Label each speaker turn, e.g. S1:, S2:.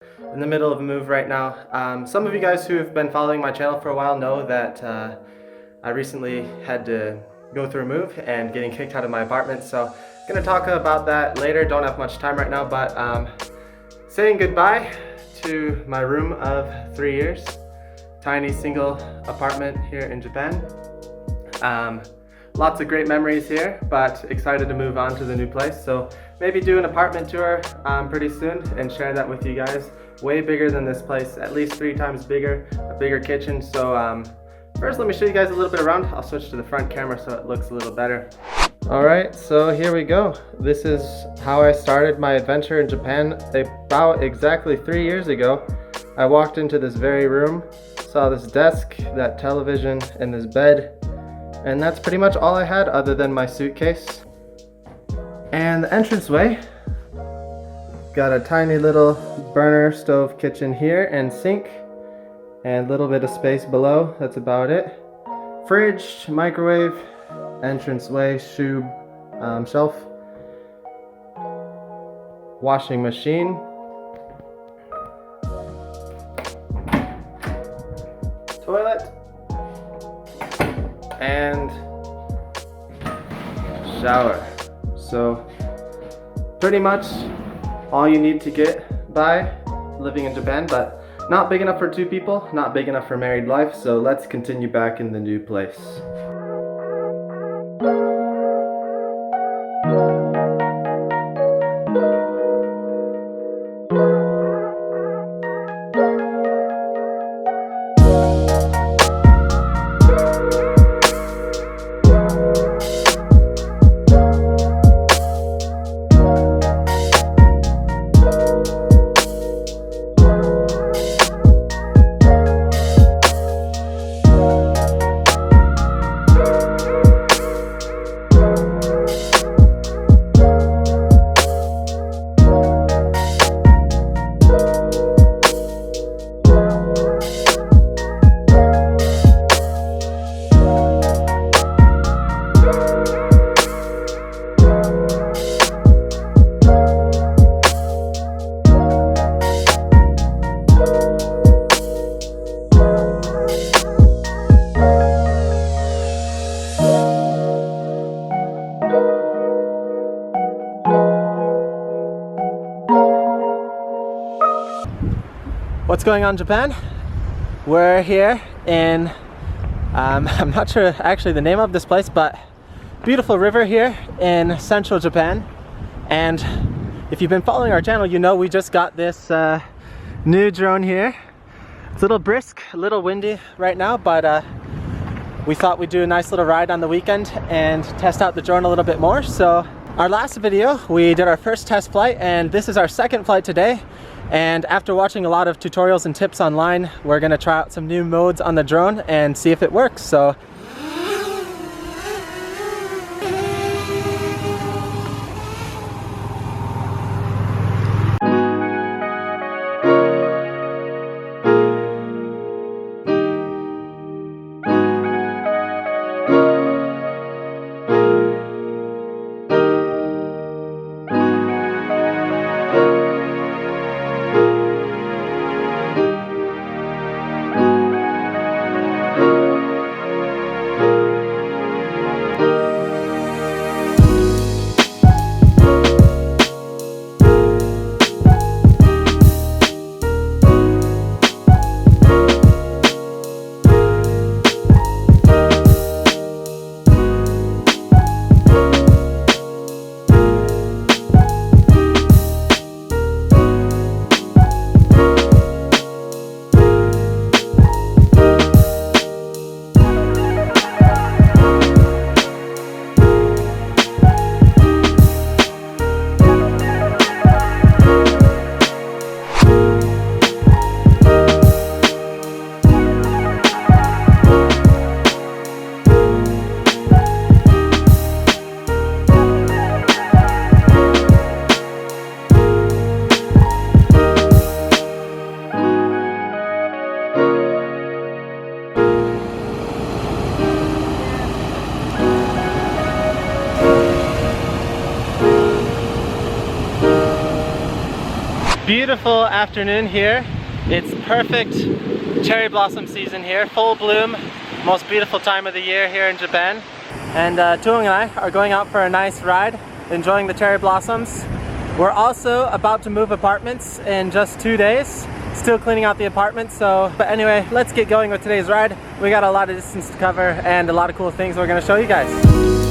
S1: In the middle of a move right now. Some of you guys who have been following my channel for a while know that I recently had to go through a move and getting kicked out of my apartment, so I'm gonna talk about that later. Don't have much time right now, but saying goodbye to my room of 3 years. Tiny single apartment here in Japan. Lots of great memories here, but excited to move on to the new place. So maybe do an apartment tour pretty soon and share that with you guys. Way bigger than this place, at least 3 times bigger, a bigger kitchen. So first let me show you guys a little bit around. I'll switch to the front camera so it looks a little better. Alright, so here we go. This is how I started my adventure in Japan about exactly 3 years ago. I walked into this very room, saw this desk, that television, and this bed. And that's pretty much all I had other than my suitcase. And the entranceway, got a tiny little burner stove kitchen here and sink and a little bit of space below. That's about it. Fridge, microwave, entranceway, shoe shelf, washing machine, toilet, and shower. So pretty much all you need to get by living in Japan, but not big enough for 2 people, not big enough for married life. So let's continue back in the new place. What's going on, Japan? We're here in, I'm not sure actually the name of this place, but beautiful river here in central Japan. And if you've been following our channel, you know we just got this new drone here. It's a little brisk, a little windy right now, but we thought we'd do a nice little ride on the weekend and test out the drone a little bit more. So our last video, we did our first test flight, and this is our second flight today. And after watching a lot of tutorials and tips online, we're gonna try out some new modes on the drone and see if it works. So beautiful afternoon here. It's perfect cherry blossom season here, full bloom, most beautiful time of the year here in Japan. And Tuong and I are going out for a nice ride, enjoying the cherry blossoms. We're also about to move apartments in just 2 days. Still cleaning out the apartment, but anyway, let's get going with today's ride. We got a lot of distance to cover and a lot of cool things we're gonna show you guys.